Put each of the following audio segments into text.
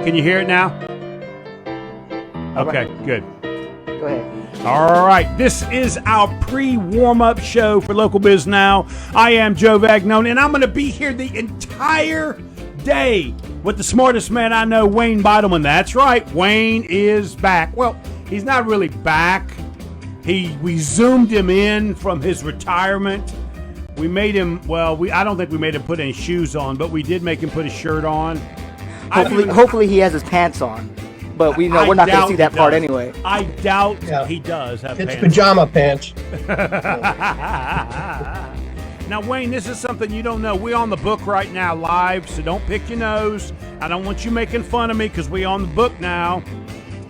Can you hear it now? Okay, good. Go ahead. All right, this is our pre-warm-up show for Local Biz Now. I am Joe Vagnone, and I'm going to be here the entire day with the smartest man I know, Wayne Bidelman. That's right, Wayne is back. Well, he's not really back. We zoomed him in from his retirement. We made him, I don't think we made him put any shoes on, but we did make him put his shirt on. Hopefully he has his pants on. But we're not going to see that part anyway. I doubt he does have pants. It's pajama pants. Now, Wayne, this is something you don't know. We're on the book right now live, so don't pick your nose. I don't want you making fun of me because we're on the book now.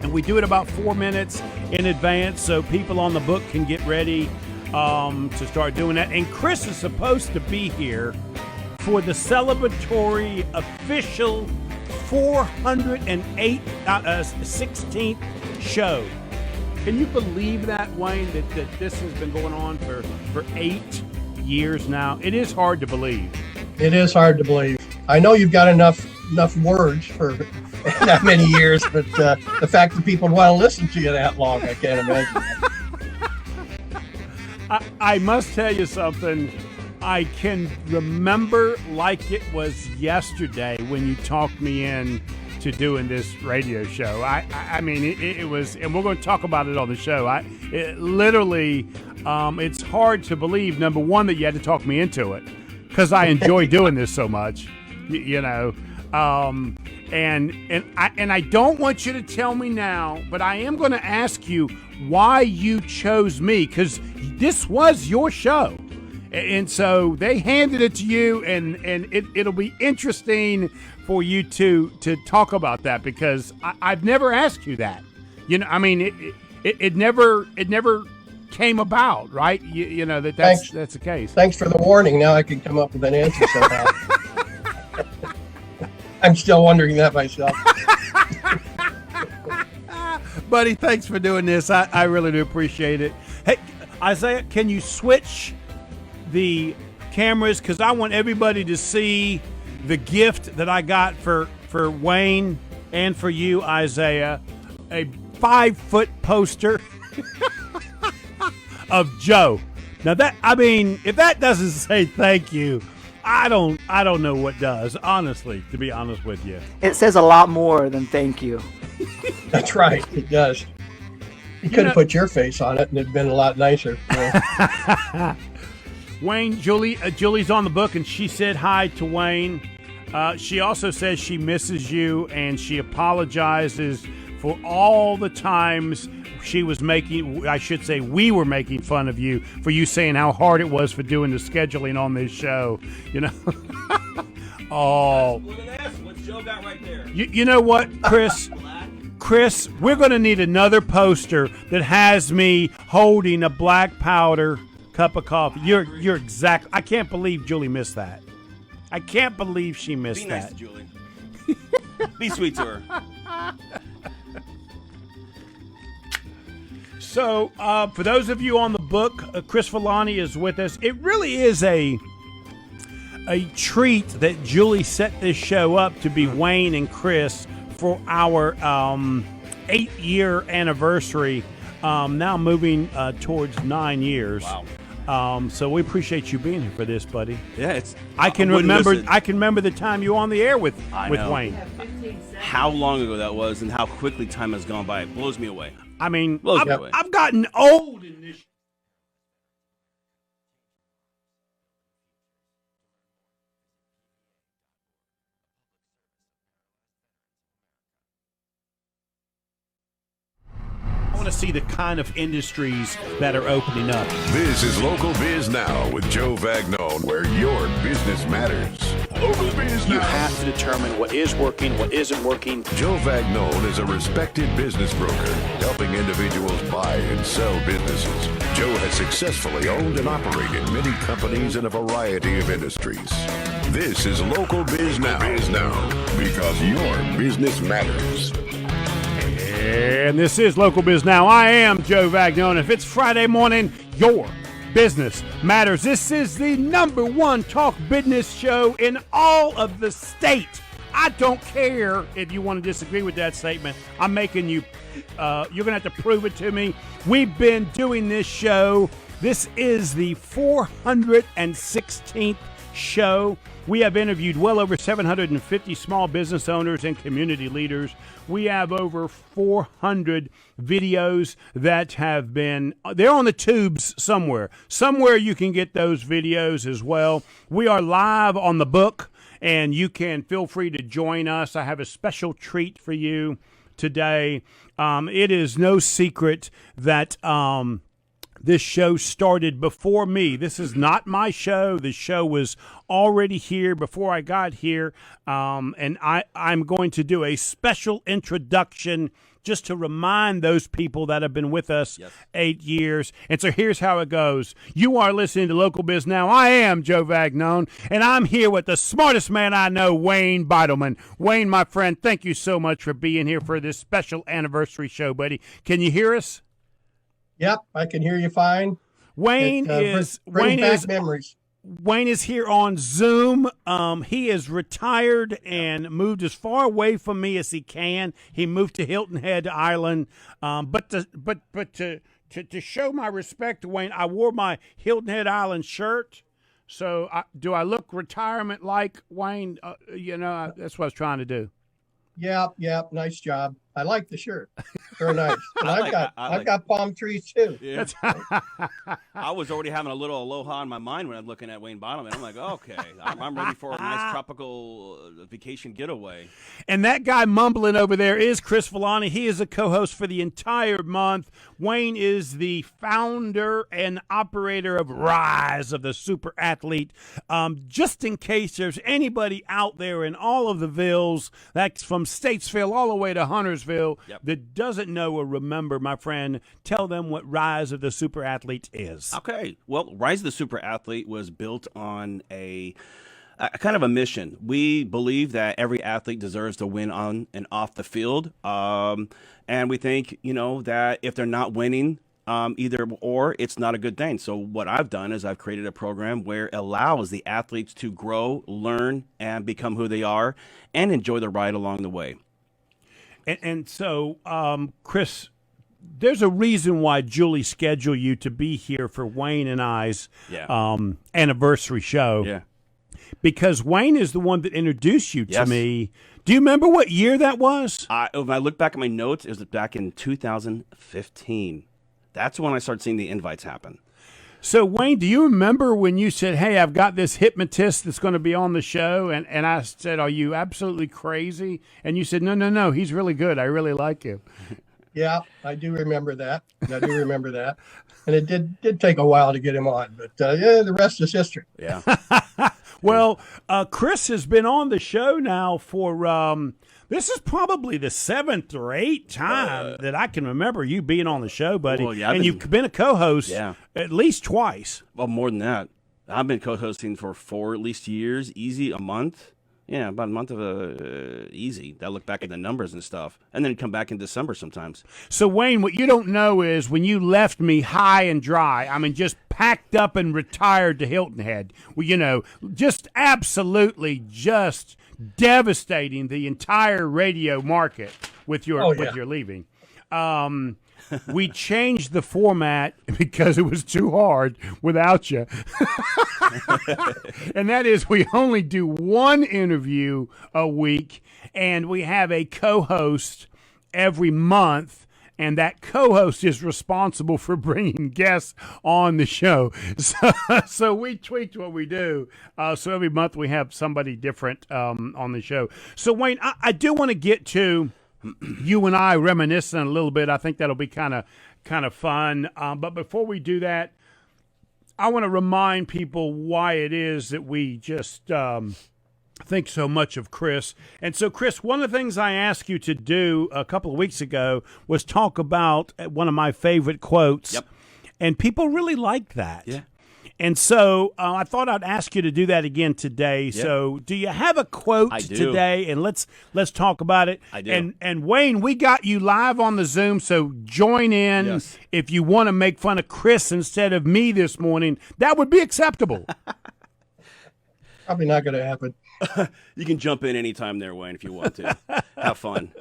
And we do it about 4 minutes in advance so people on the book can get ready to start doing that. And Chris is supposed to be here for the celebratory official 416th show. Can you believe that, Wayne, that this has been going on for 8 years now? It is hard to believe. It is hard to believe. I know you've got enough words for that many years, but the fact that people want to listen to you that long, I can't imagine. I must tell you something. I can remember like it was yesterday when you talked me in to doing this radio show. I mean, it was, and we're going to talk about it on the show. It's hard to believe, number one, that you had to talk me into it because I enjoy doing this so much, you know. And I don't want you to tell me now, but I am going to ask you why you chose me, because this was your show. And so they handed it to you, and it'll be interesting for you to talk about that, because I've never asked you that. You know, I mean, it never came about, right? You know that's the case. Thanks for the warning. Now I can come up with an answer somehow. I'm still wondering that myself. Buddy, thanks for doing this. I really do appreciate it. Hey, Isaiah, can you switch the cameras, because I want everybody to see the gift that I got for Wayne and for you, Isaiah, a 5-foot poster of Joe. Now that, I mean, if that doesn't say thank you, I don't know what does, honestly, to be honest with you. It says a lot more than thank you. That's right, it does. You could have put your face on it and it'd been a lot nicer. Wayne, Julie's on the book, and she said hi to Wayne. She also says she misses you, and she apologizes for all the times we were making fun of you for you saying how hard it was for doing the scheduling on this show. You know? Oh. Look at this. What's Joe got right there? You know what, Chris? Chris, we're going to need another poster that has me holding a black powder cup of coffee. You're exact. I can't believe Julie missed that. I can't believe she missed that. Be nice to Julie. Be sweet to her. So, for those of you on the book, Chris Villani is with us. It really is a treat that Julie set this show up to be Wayne and Chris for our 8-year anniversary. Now moving towards 9 years. Wow. So we appreciate you being here for this, buddy. Yeah, I can remember the time you were on the air with Wayne. How long ago that was, and how quickly time has gone by. It blows me away. I mean, Blows me away. I've gotten old in this. I want to see the kind of industries that are opening up. This is Local Biz Now with Joe Vagnone, where your business matters. Local Biz Now. You have to determine what is working, what isn't working. Joe Vagnone is a respected business broker, helping individuals buy and sell businesses. Joe has successfully owned and operated many companies in a variety of industries. This is Local Biz Now. Because your business matters. And this is Local Biz Now. I am Joe Vagnone. If it's Friday morning, your business matters. This is the #1 talk business show in all of the state I don't care if you want to disagree with that statement. I'm making you, you're going to have to prove it to me. We've been doing this show. This is the 416th show. We have interviewed well over 750 small business owners and community leaders. We have over 400 videos that have been, they're on the tubes somewhere. Somewhere you can get those videos as well. We are live on the book, and you can feel free to join us. I have a special treat for you today. It is no secret that this show started before me. This is not my show. The show was already here before I got here. And I'm going to do a special introduction just to remind those people that have been with us 8 years. And so here's how it goes. You are listening to Local Biz Now. I am Joe Vagnone, and I'm here with the smartest man I know, Wayne Bidelman. Wayne, my friend, thank you so much for being here for this special anniversary show, buddy. Can you hear us? Yep, I can hear you fine. Wayne brings back memories. Wayne is here on Zoom. He is retired and moved as far away from me as he can. He moved to Hilton Head Island. But to show my respect to Wayne, I wore my Hilton Head Island shirt. So do I look retirement like, Wayne? That's what I was trying to do. Yep, nice job. I like the shirt. Very nice. And I've got palm trees too. Yeah. I was already having a little aloha in my mind when I'm looking at Wayne Bidelman. I'm like, okay, I'm ready for a nice tropical vacation getaway. And that guy mumbling over there is Chris Villani. He is a co-host for the entire month. Wayne is the founder and operator of Rise of the Super Athlete. Just in case there's anybody out there in all of the villes, that's from Statesville all the way to Huntersville, that doesn't know or remember, my friend, tell them what Rise of the Super Athlete is. Okay. Well, Rise of the Super Athlete was built on a kind of a mission. We believe that every athlete deserves to win on and off the field. And we think, that if they're not winning, either or, it's not a good thing. So what I've done is I've created a program where it allows the athletes to grow, learn, and become who they are and enjoy the ride along the way. And so, Chris, there's a reason why Julie scheduled you to be here for Wayne and I's anniversary show. Yeah. Because Wayne is the one that introduced you to me. Do you remember what year that was? When I look back at my notes, it was back in 2015. That's when I started seeing the invites happen. So, Wayne, do you remember when you said, hey, I've got this hypnotist that's going to be on the show? And I said, are you absolutely crazy? And you said, no, he's really good. I really like him. Yeah, I do remember that. And it did take a while to get him on. But, the rest is history. Yeah. Well, Chris has been on the show now for this is probably the 7th or 8th time that I can remember you being on the show, buddy. Well, yeah, you've been a co-host at least twice. Well, more than that. I've been co-hosting for 4 at least years, easy a month. Yeah, about a month of easy. I look back at the numbers and stuff, and then come back in December sometimes. So, Wayne, what you don't know is when you left me high and dry, I mean, just packed up and retired to Hilton Head, well, just absolutely just devastating the entire radio market with your with your leaving. We changed the format because it was too hard without you. And that is, we only do one interview a week, and we have a co-host every month, and that co-host is responsible for bringing guests on the show. So we tweaked what we do. So every month we have somebody different on the show. So, Wayne, I do want to get to you and I reminiscing a little bit. I think that'll be kind of fun. But before we do that, I want to remind people why it is that we just think so much of Chris. And so, Chris, one of the things I asked you to do a couple of weeks ago was talk about one of my favorite quotes. Yep. And people really liked that. Yeah. And so I thought I'd ask you to do that again today. Yep. So do you have a quote today? And let's talk about it. I do. And Wayne, we got you live on the Zoom, so join in if you want to make fun of Chris instead of me this morning. That would be acceptable. Probably not going to happen. You can jump in anytime there, Wayne, if you want to. Have fun.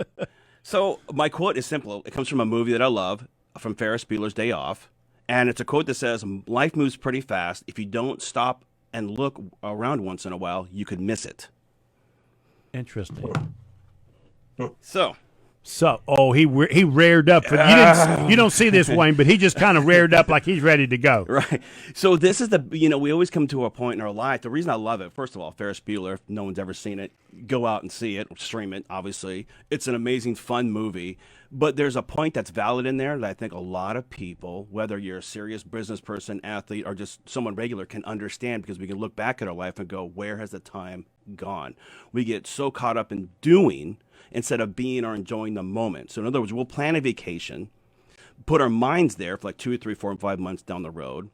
So my quote is simple. It comes from a movie that I love, from Ferris Bueller's Day Off. And it's a quote that says, life moves pretty fast. If you don't stop and look around once in a while, you could miss it. Interesting. He reared up. You don't see this, Wayne, but he just kind of reared up like he's ready to go. Right. So this is we always come to a point in our life. The reason I love it, first of all, Ferris Bueller, if no one's ever seen it, go out and see it, stream it, obviously. It's an amazing, fun movie. But there's a point that's valid in there that I think a lot of people, whether you're a serious business person, athlete, or just someone regular, can understand, because we can look back at our life and go, where has the time gone? We get so caught up in doing instead of being or enjoying the moment. So in other words, we'll plan a vacation, put our minds there for like 2, 3, 4, and 5 months down the road.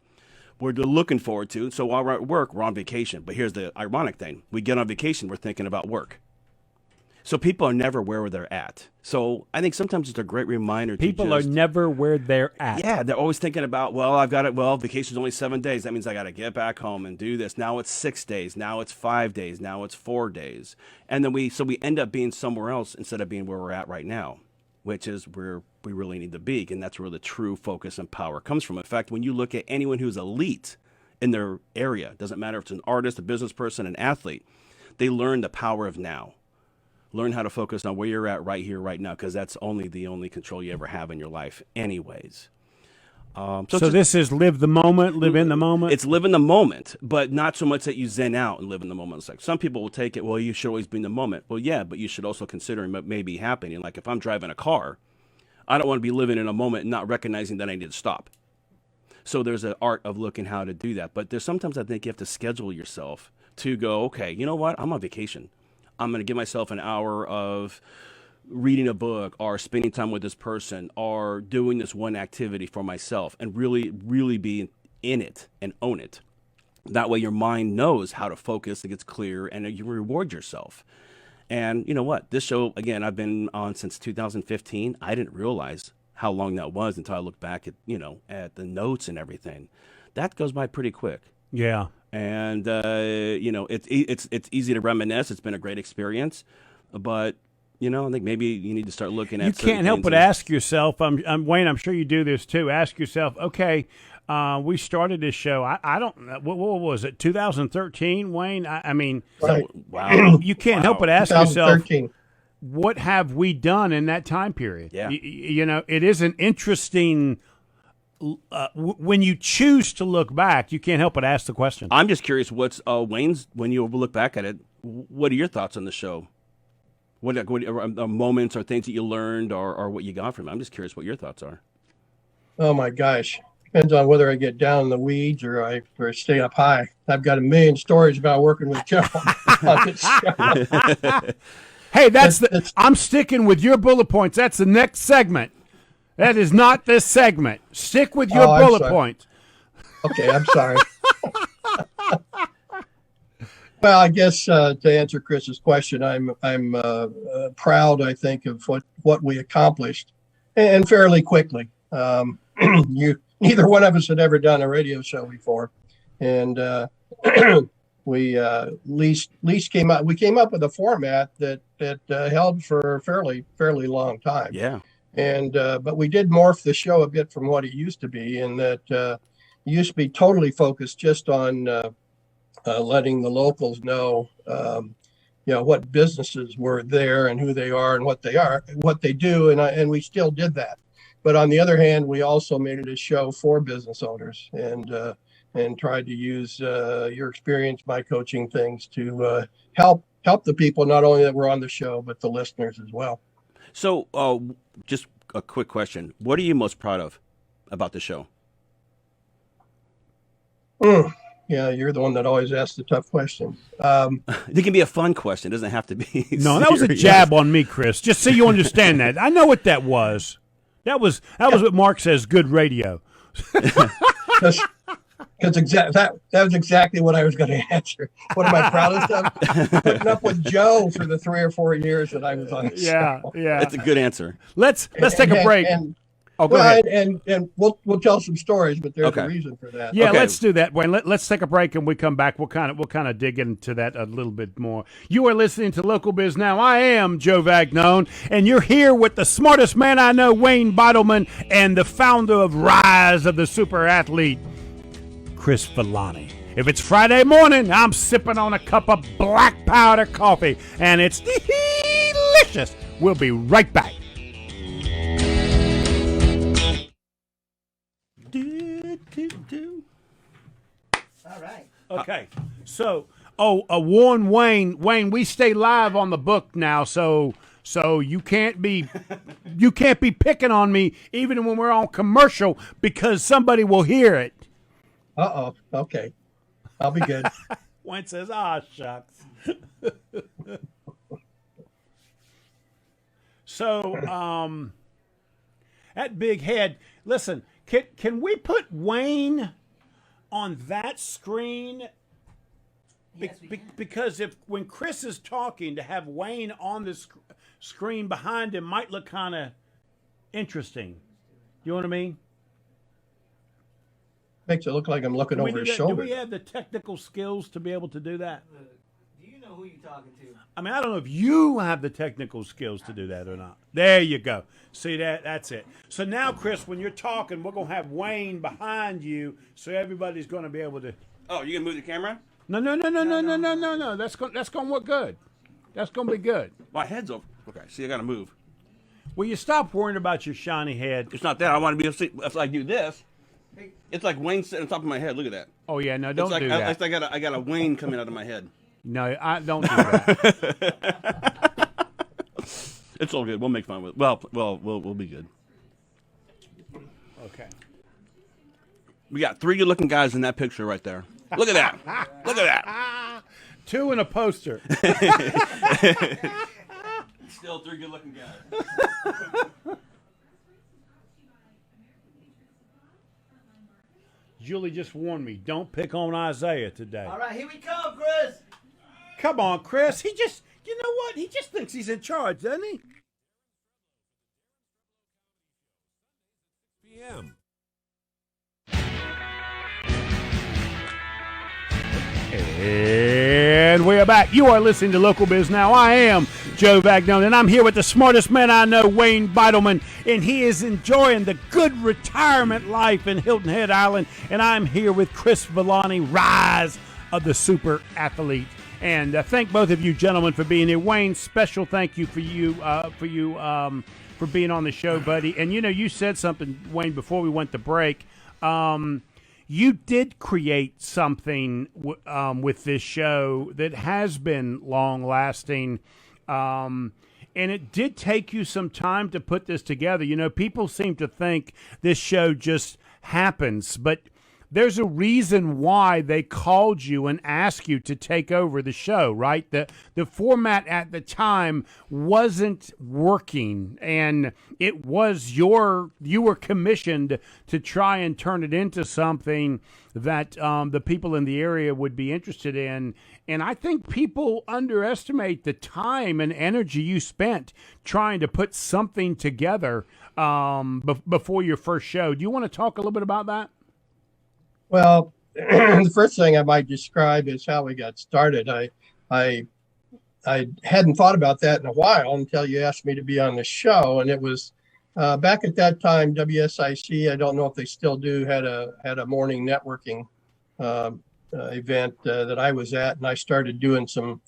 We're looking forward to. So while we're at work, we're on vacation. But here's the ironic thing. We get on vacation, we're thinking about work. So people are never where they're at. So I think sometimes it's a great reminder. People are never where they're at. Yeah, they're always thinking about, vacation's only 7 days. That means I got to get back home and do this. Now it's 6 days. Now it's 5 days. Now it's 4 days. And then we end up being somewhere else instead of being where we're at right now, which is where we really need to be. And that's where the true focus and power comes from. In fact, when you look at anyone who's elite in their area, doesn't matter if it's an artist, a business person, an athlete, they learn the power of now. Learn how to focus on where you're at right here, right now, because that's the only control you ever have in your life anyways. So this is live the moment, live in the moment? It's live in the moment, but not so much that you zen out and live in the moment. It's like some people will take it, well, you should always be in the moment. Well, yeah, but you should also consider what may be happening. Like if I'm driving a car, I don't want to be living in a moment and not recognizing that I need to stop. So there's an art of looking how to do that. But there's sometimes I think you have to schedule yourself to go, okay, you know what? I'm on vacation. I'm going to give myself an hour of reading a book or spending time with this person or doing this one activity for myself and really, really be in it and own it. That way your mind knows how to focus, it gets clear, and you reward yourself. And you know what? This show, again, I've been on since 2015. I didn't realize how long that was until I looked back at, at the notes and everything. That goes by pretty quick. Yeah. And, it's easy to reminisce. It's been a great experience. But, I think maybe you need to start looking at You can't help but ask yourself, Wayne, I'm sure you do this too. Ask yourself, okay, we started this show. I don't know. What was it, 2013, Wayne? I mean, right. Wow. You can't help but ask yourself, 2013. what have we done in that time period? Yeah. It is an interesting when you choose to look back, you can't help but ask the question. I'm just curious, what's Wayne's, when you look back at it, what are your thoughts on the show? What are moments or things that you learned or what you got from it? I'm just curious what your thoughts are. Oh my gosh. Depends on whether I get down in the weeds or I stay up high. I've got a million stories about working with Joe on this show. Hey, I'm sticking with your bullet points. That's the next segment. That is not this segment. Stick with your bullet points. Okay, I'm sorry. Well, I guess to answer Chris's question, I'm proud, I think, of what we accomplished, and fairly quickly. Neither one of us had ever done a radio show before, and we least came up. We came up with a format that held for a fairly long time. Yeah. And but we did morph the show a bit from what it used to be, in that it used to be totally focused just on letting the locals know, what businesses were there and who they are and what they do, and we still did that. But on the other hand, we also made it a show for business owners and tried to use your experience, my coaching things to help the people, not only that were on the show, but the listeners as well. So just a quick question. What are you most proud of about the show? Yeah, you're the one that always asks the tough questions. It can be a fun question. It doesn't have to be. No, that was a jab on me, Chris. Just so you understand that. I know what that was. That was what Mark says, good radio. Because that was exactly what I was going to answer. What am I proudest of? Putting up with Joe for the 3 or 4 years that I was on the show. Yeah. That's a good answer. Let's take a break. Oh, go Well, ahead. and we'll tell some stories, but there's Okay. a reason for that. Yeah, Okay. let's do that. Wayne, let's take a break, and we come back. We'll kind of dig into that a little bit more. You are listening to Local Biz Now. I am Joe Vagnone, and you're here with the smartest man I know, Wayne Bidelman, and the founder of Rise of the Super Athlete, Chris Villani. If it's Friday morning, I'm sipping on a cup of black powder coffee, and it's delicious. We'll be right back. All right. Okay, so warn Wayne. Wayne, we stay live on the book now, so you can't be picking on me even when we're on commercial because somebody will hear it. Uh-oh. Okay. I'll be good. Wayne says, "Ah, shucks." So, that big head. Listen, can we put Wayne on that screen? Because when Chris is talking, to have Wayne on the screen behind him might look kind of interesting. You know what I mean? Makes it look like I'm looking over his Do shoulder. we have the technical skills to be able to do that? Do you know who you're talking to? I mean, I don't know if you have the technical skills to do that or not. There you go. See that's it. So now, Chris, when you're talking, we're gonna have Wayne behind you, so everybody's gonna be able to. Oh, you gonna move the camera? No. That's gonna look good. That's gonna be good. My head's over. Okay, see, I gotta move. Will you stop worrying about your shiny head? It's not that. I want to be able to see. If I do this, it's like Wayne sitting on top of my head. Look at that. Oh yeah, no, don't It's like do that. It's like I got a Wayne coming out of my head. No, I don't do that. It's all good. We'll make fun with it. Well, we'll be good. Okay. We got 3 good-looking guys in that picture right there. Look at that. Look at that. 2 in a poster. Still 3 good-looking guys. Julie just warned me, don't pick on Isaiah today. All right, here we come, Chris. Come on, Chris. You know what? He just thinks he's in charge, doesn't he? PM. And we are back. You are listening to Local Biz Now. I am Joe Vagnone, and I'm here with the smartest man I know, Wayne Bidelman, and he is enjoying the good retirement life in Hilton Head Island. And I'm here with Chris Villani, Rise of the Super Athlete. And thank both of you gentlemen for being here. Wayne, special thank you for being on the show, buddy. And you said something, Wayne, before we went to break. You did create something with this show that has been long-lasting, and it did take you some time to put this together. People seem to think this show just happens, but there's a reason why they called you and asked you to take over the show, right? The format at the time wasn't working, and it was you were commissioned to try and turn it into something that the people in the area would be interested in. And I think people underestimate the time and energy you spent trying to put something together before your first show. Do you want to talk a little bit about that? Well, the first thing I might describe is how we got started. I hadn't thought about that in a while until you asked me to be on the show, and it was back at that time. WSIC, I don't know if they still do, had a morning networking event that I was at, and I started doing some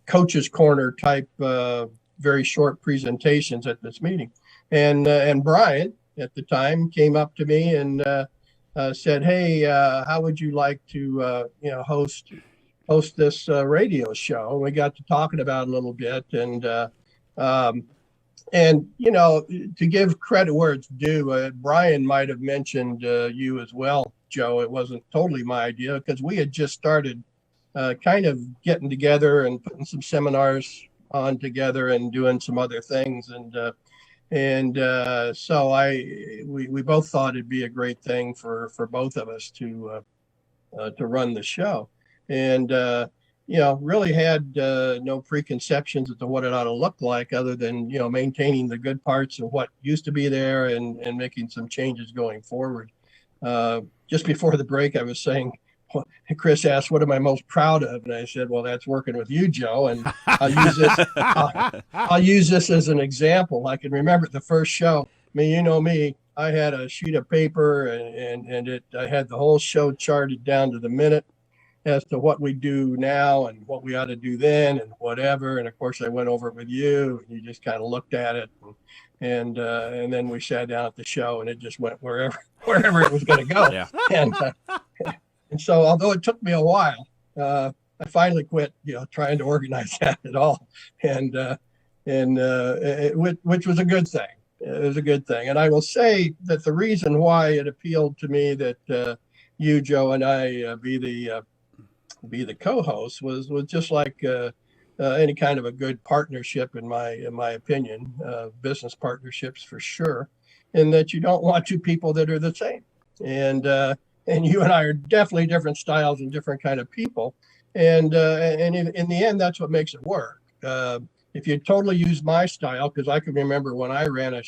coaches corner type very short presentations at this meeting, and Brian at the time came up to me and said, "Hey, how would you like to host this radio show?" We got to talking about it a little bit, and to give credit where it's due, Brian might have mentioned you as well, Joe. It wasn't totally my idea because we had just started kind of getting together and putting some seminars on together and doing some other things, so we both thought it'd be a great thing for both of us to run the show. And really had no preconceptions as to what it ought to look like, other than maintaining the good parts of what used to be there and making some changes going forward. Just before the break, I was saying, Chris asked, "What am I most proud of?" And I said, "Well, that's working with you, Joe." And I'll use this as an example. I can remember the first show. I mean, you know me. I had a sheet of paper and I had the whole show charted down to the minute as to what we do now and what we ought to do then and whatever. And of course, I went over it with you, and you just kind of looked at it, and then we sat down at the show, and it just went wherever it was going to go. Yeah. And so, although it took me a while, I finally quit, trying to organize that at all, which was a good thing. It was a good thing. And I will say that the reason why it appealed to me that you, Joe, and I be the co-host was just like any kind of a good partnership, in my opinion, business partnerships for sure, in that you don't want two people that are the same. And you and I are definitely different styles and different kind of people. And in the end, that's what makes it work. If you totally use my style, because I can remember when I ran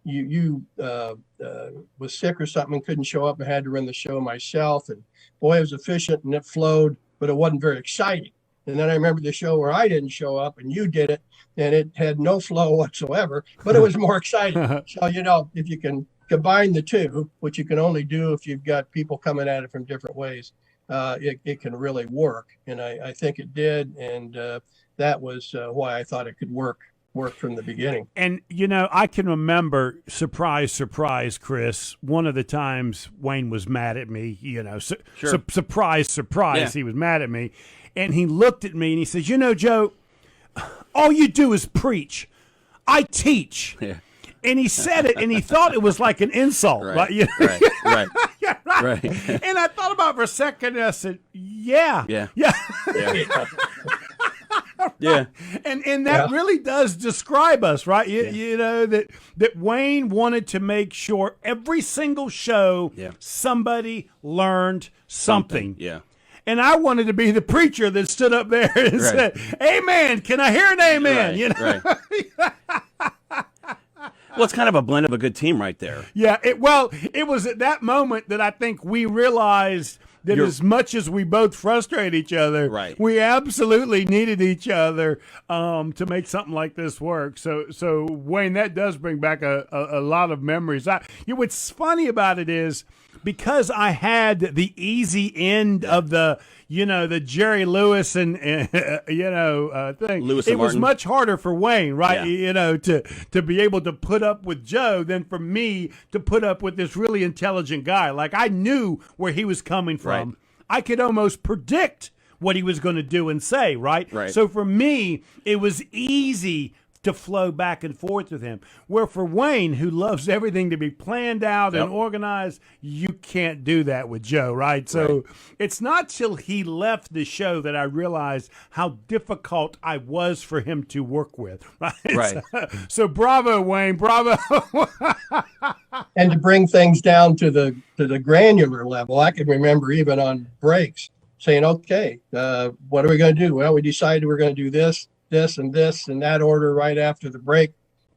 you was sick or something and couldn't show up and had to run the show myself. And boy, it was efficient and it flowed, but it wasn't very exciting. And then I remember the show where I didn't show up and you did it, and it had no flow whatsoever, but it was more exciting. So, if you can combine the two, which you can only do if you've got people coming at it from different ways, it can really work. And I think it did. And that was why I thought it could work from the beginning. And, I can remember, surprise, Chris, one of the times Wayne was mad at me, Sure. Surprise, Yeah. he was mad at me. And he looked at me and he says, Joe, all you do is preach. I teach. Yeah. And he said it, and he thought it was like an insult. Right. Right. Yeah, right. And I thought about it for a second, and I said, yeah. Yeah. And that really does describe us, right? That Wayne wanted to make sure every single show somebody learned something. Yeah. And I wanted to be the preacher that stood up there and said, "Amen. Can I hear an amen?" Right. Well, it's kind of a blend of a good team right there. Yeah. It was at that moment that I think we realized that as much as we both frustrate each other, we absolutely needed each other to make something like this work. So Wayne, that does bring back a lot of memories. What's funny about it is, because I had the easy end of the Jerry Lewis and thing. Lewis and it was Martin. much harder for Wayne, right? Yeah. To be able to put up with Joe than for me to put up with this really intelligent guy. Like, I knew where he was coming from. Right. I could almost predict what he was going to do and say, right? Right. So for me, it was easy to flow back and forth with him. Where for Wayne, who loves everything to be planned out and organized, you can't do that with Joe, right? So it's not till he left the show that I realized how difficult I was for him to work with, right? So bravo, Wayne, bravo. And to bring things down to the granular level, I can remember even on breaks saying, "Okay, what are we going to do?" Well, we decided we're going to do this and this in that order right after the break.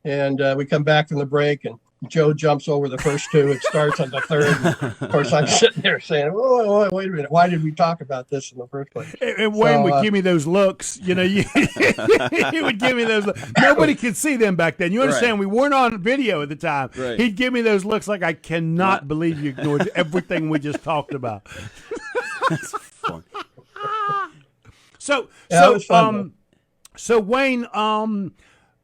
And we come back from the break and Joe jumps over the first two and starts on the third. And of course, I'm sitting there saying, "Oh, wait a minute. Why did we talk about this in the first place?" And Wayne would give me those looks. He would give me those looks. Nobody could see them back then. You understand? We weren't on video at the time. Right. He'd give me those looks like, "I cannot believe you ignored everything we just talked about." That's fun. It was fun, So Wayne,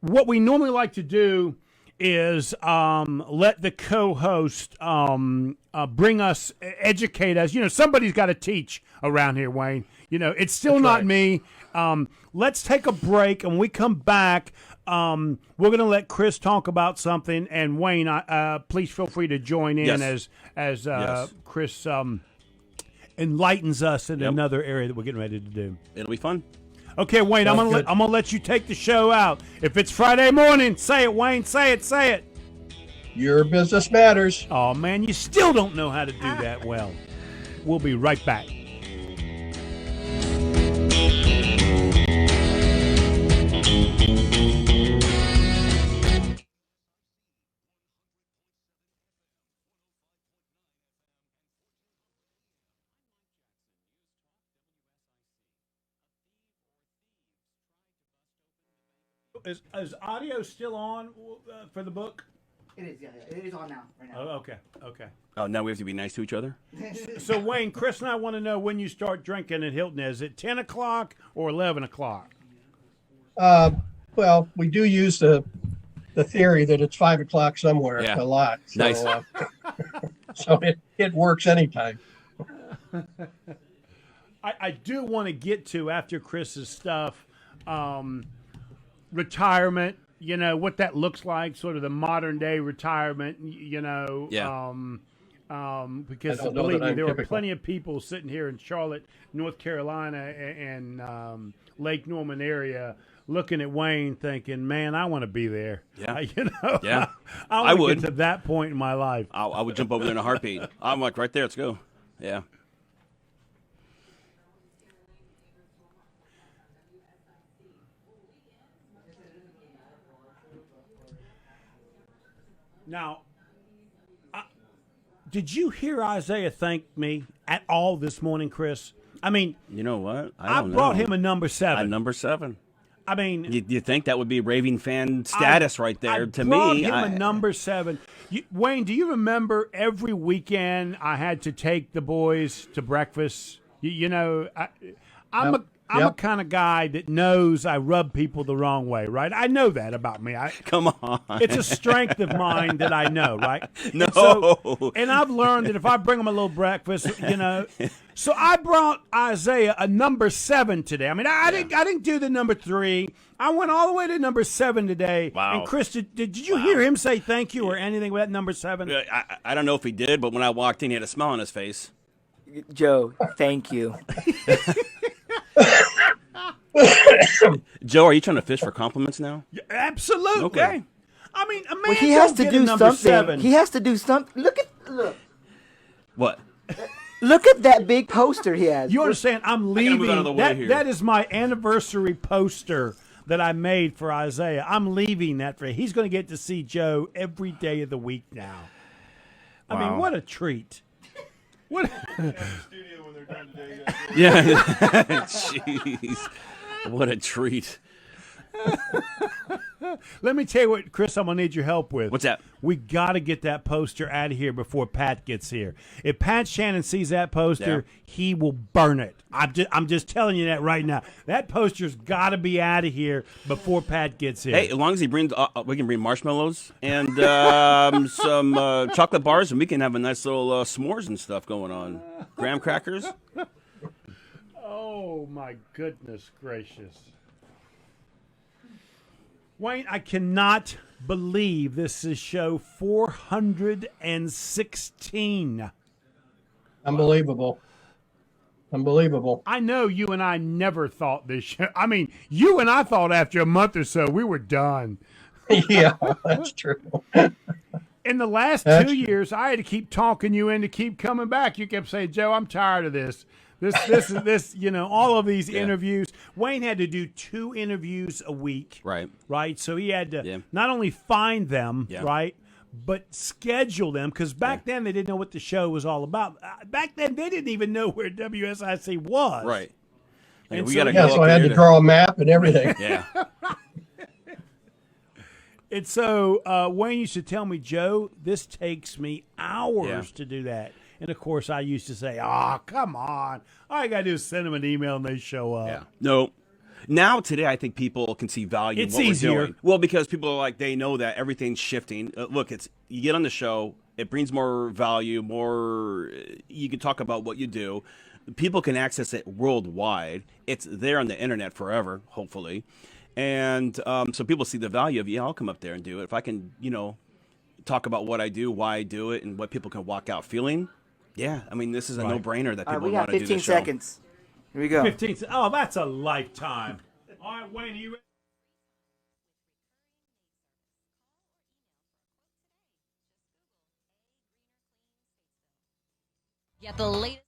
what we normally like to do is let the co-host bring us, educate us. Somebody's got to teach around here, Wayne. It's still not me. Let's take a break, and we come back. We're going to let Chris talk about something, and Wayne, please feel free to join in as Chris enlightens us in another area that we're getting ready to do. It'll be fun. Okay, Wayne, I'm gonna let you take the show out. If it's Friday morning, say it, Wayne. Say it. Your business matters. Oh man, you still don't know how to do that well. We'll be right back. is audio still on for the book? It is, yeah. It is on now, right now. Oh, okay. Oh, now we have to be nice to each other? So, Wayne, Chris and I want to know when you start drinking at Hilton. Is it 10 o'clock or 11 o'clock? Well, we do use the theory that it's 5 o'clock somewhere Yeah. a lot. So, Nice. So it works anytime. I do want to get to, after Chris's stuff, retirement, what that looks like, sort of the modern day retirement, Yeah. Because I don't know believe that me, I'm there are typical. plenty of people sitting here in Charlotte, North Carolina, and Lake Norman area looking at Wayne thinking, man, I want to be there. Yeah. I Yeah. I want to would. get to that point in my life. I would jump over there in a heartbeat. I'm like, right there, let's go. Yeah. Now, did you hear Isaiah thank me at all this morning, Chris? I mean, You know what? I don't brought know. him a number 7. A number 7. I mean, You think that would be raving fan status right there? I To brought me, him a number 7. Wayne, do you remember every weekend I had to take the boys to breakfast? I'm a Yep. kind of guy that knows I rub people the wrong way, right? I know that about me. come on. It's a strength of mine that I know, right? No. And I've learned that if I bring them a little breakfast, So I brought Isaiah a number 7 today. I mean, I didn't do the number 3. I went all the way to number 7 today. Wow. And Chris, did you hear him say thank you or anything with that number 7? I don't know if he did, but when I walked in, he had a smile on his face. Joe, thank you. Joe, are you trying to fish for compliments now? Absolutely. Okay. I mean, a man Well, he has don't to get a do number something. 7. He has to do something. Look. What? Look at that big poster he has. You understand? I'm gotta leaving. move out of the way here. That is my anniversary poster that I made for Isaiah. I'm leaving that for him. He's going to get to see Joe every day of the week now. I mean, Wow. what a treat. What? Yeah. Jeez. What a treat. Let me tell you what, Chris, I'm going to need your help with. What's that? We got to get that poster out of here before Pat gets here. If Pat Shannon sees that poster, he will burn it. I'm just telling you that right now. That poster's got to be out of here before Pat gets here. Hey, as long as he brings, we can bring marshmallows and some chocolate bars, and we can have a nice little s'mores and stuff going on. Graham crackers. Oh, my goodness gracious. Wayne, I cannot believe this is show 416. Unbelievable. I know you and I never thought this show. I mean, you and I thought after a month or so we were done. Yeah, that's true. In the last That's 2 true. years, I had to keep talking you in to keep coming back. You kept saying, Joe, I'm tired of this. This, all of these interviews. Wayne had to do 2 interviews a week. Right. Right. So he had to Yeah. not only find them, Yeah. right, but schedule them. Because back then they didn't know what the show was all about. Back then they didn't even know where WSIC was. Right. And we so- gotta Yeah, go so up I had there to draw a map and everything. Yeah. And so Wayne used to tell me, Joe, this takes me hours to do that. And, of course, I used to say, come on. All you got to do is send them an email and they show up. Yeah. No. Now, today, I think people can see value It's in what easier. we're doing. Well, because people are like, they know that everything's shifting. Look, you get on the show, it brings more value, you can talk about what you do. People can access it worldwide. It's there on the internet forever, hopefully. And so people see the value of, I'll come up there and do it. If I can, talk about what I do, why I do it, and what people can walk out feeling. Yeah, I mean, this is a no-brainer that All right, people we want got to do 15 this show. seconds. Here we go. 15. Oh, that's a lifetime. All right, Wayne, are you ready? Get the latest.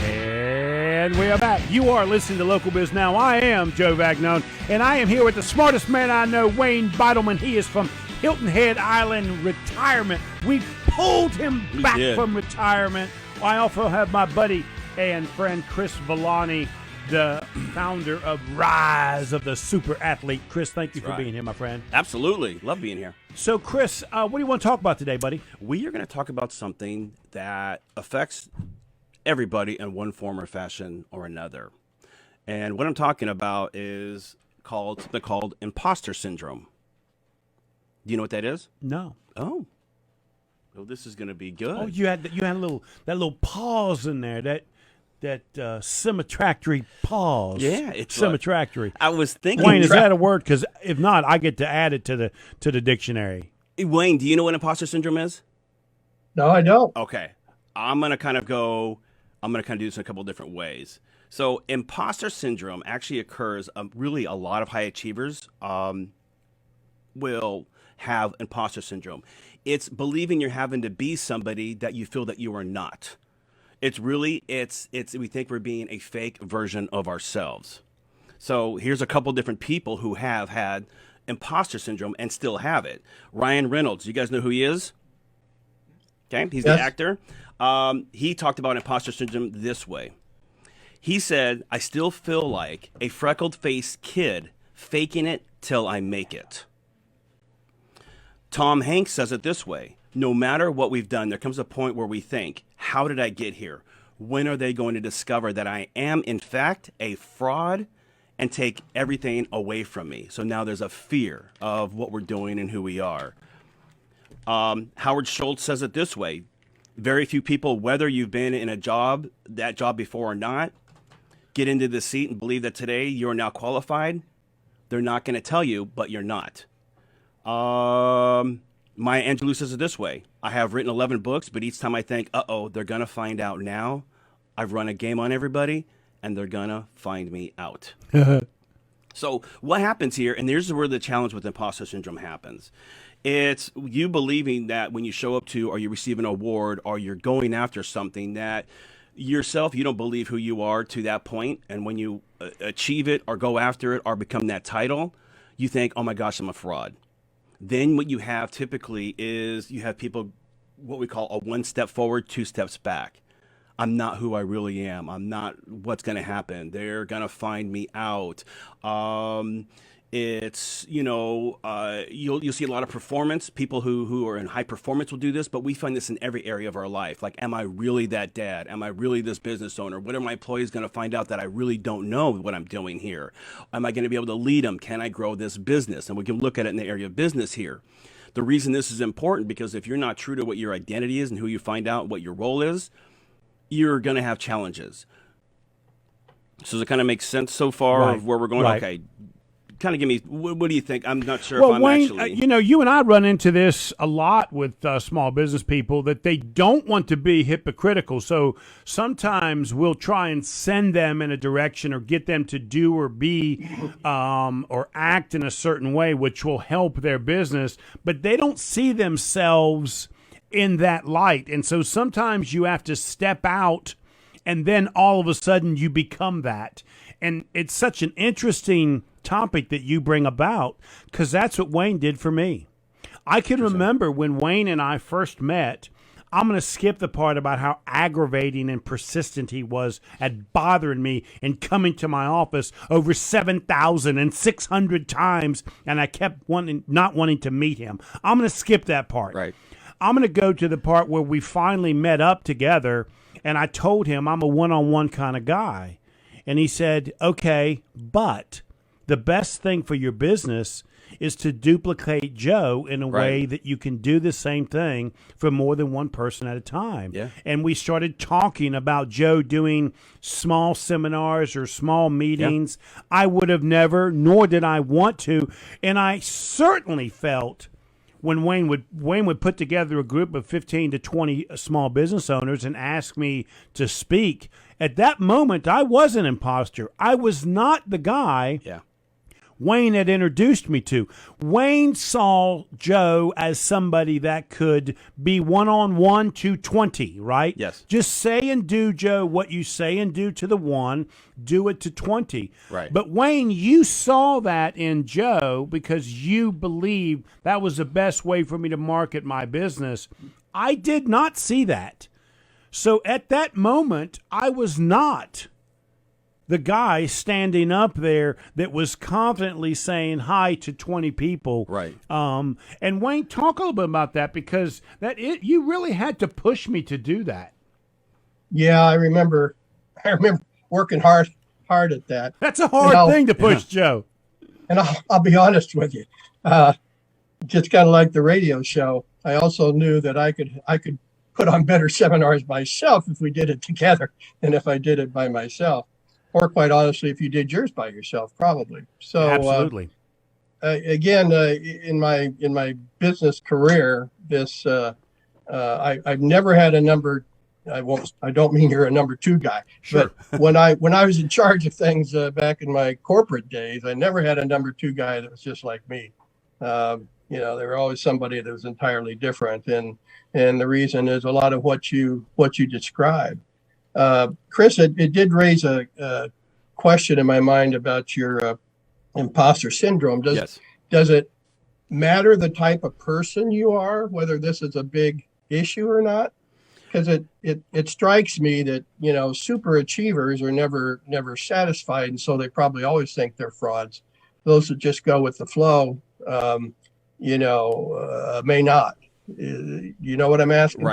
And we are back. You are listening to Local Biz Now. I am Joe Vagnone, and I am here with the smartest man I know, Wayne Bidelman. He is from Hilton Head Island Retirement. We pulled him back did. from retirement. I also have my buddy and friend Chris Villani, the founder of Rise of the Super Athlete. Chris, thank you for being here, my friend. Absolutely. Love being here. So, Chris, what do you want to talk about today, buddy? We are going to talk about something that affects everybody in one form or fashion or another. And what I'm talking about is something called Imposter Syndrome. Do you know what that is? No. Oh. Well, this is going to be good. Oh, you had a little pause in there, that symmetractory pause. Yeah, it's symmetractory. I was thinking. Wayne, is that a word? Because if not, I get to add it to the dictionary. Wayne, do you know what imposter syndrome is? No, I don't. Okay. I'm going to kind of do this in a couple of different ways. So imposter syndrome actually occurs, really a lot of high achievers will have imposter syndrome. It's believing you're having to be somebody that you feel that you are not. It's we think we're being a fake version of ourselves. So here's a couple different people who have had imposter syndrome and still have it. Ryan Reynolds, you guys know who he is? Okay, he's the actor. He talked about imposter syndrome this way. He said, I still feel like a freckled-faced kid faking it till I make it. Tom Hanks says it this way. No matter what we've done, there comes a point where we think, how did I get here? When are they going to discover that I am, in fact, a fraud and take everything away from me? So now there's a fear of what we're doing and who we are. Howard Schultz says it this way. Very few people, whether you've been in that job before or not, get into the seat and believe that today you're now qualified. They're not going to tell you, but you're not. Maya Angelou says it this way. I have written 11 books, but each time I think, they're going to find out now. I've run a game on everybody, and they're going to find me out. So what happens here, and here's where the challenge with imposter syndrome happens. It's you believing that when you show up to or you receive an award or you're going after something that yourself, you don't believe who you are to that point. And when you achieve it or go after it or become that title, you think, oh my gosh, I'm a fraud. Then what you have typically is you have people, what we call a 1 step forward, 2 steps back. I'm not who I really am. I'm not what's going to happen. They're going to find me out. It's, you'll see a lot of performance. People who are in high performance will do this, but we find this in every area of our life. Like, am I really that dad? Am I really this business owner? What are my employees going to find out that I really don't know what I'm doing here? Am I going to be able to lead them? Can I grow this business? And we can look at it in the area of business here. The reason this is important, because if you're not true to what your identity is and who you find out what your role is, you're going to have challenges. So does it kind of make sense so far of where we're going? Right. Okay. Kind of give me, what do you think? I'm not sure well, if I'm Wayne, actually... you and I run into this a lot with small business people, that they don't want to be hypocritical. So sometimes we'll try and send them in a direction or get them to do or be or act in a certain way, which will help their business, but they don't see themselves in that light. And so sometimes you have to step out and then all of a sudden you become that. And it's such an interesting topic that you bring about, because that's what Wayne did for me. I can remember when Wayne and I first met. I'm going to skip the part about how aggravating and persistent he was at bothering me and coming to my office over 7,600 times, and I kept not wanting to meet him. I'm going to skip that part. Right. I'm going to go to the part where we finally met up together, and I told him I'm a one-on-one kind of guy. And he said, okay, but the best thing for your business is to duplicate Joe in a way that you can do the same thing for more than one person at a time. Yeah. And we started talking about Joe doing small seminars or small meetings. Yeah. I would have never, nor did I want to. And I certainly felt when Wayne would put together a group of 15 to 20 small business owners and ask me to speak, at that moment, I was an imposter. I was not the guy Wayne had introduced me to. Wayne saw Joe as somebody that could be 1-on-1 to 20, right? Yes. Just say and do, Joe, what you say and do to the 1, do it to 20. Right. But Wayne, you saw that in Joe because you believed that was the best way for me to market my business. I did not see that. So at that moment, I was not the guy standing up there that was confidently saying hi to 20 people. Right. And Wayne, talk a little bit about that, because you really had to push me to do that. Yeah, I remember working hard at that. That's a hard thing to push, Joe. And I'll be honest with you, just kind of like the radio show, I also knew that I could put on better seminars myself if we did it together than if I did it by myself. Or quite honestly, if you did yours by yourself, probably. So absolutely. Again, in my business career, I've never had a number. I don't mean you're a number two guy, sure. But when I was in charge of things back in my corporate days, I never had a number two guy that was just like me. There were always somebody that was entirely different, and the reason is a lot of what you described. Chris, it did raise a question in my mind about your imposter syndrome. Does it matter the type of person you are, whether this is a big issue or not? Because it strikes me that, super achievers are never satisfied, and so they probably always think they're frauds. Those that just go with the flow, may not. You know what I'm asking?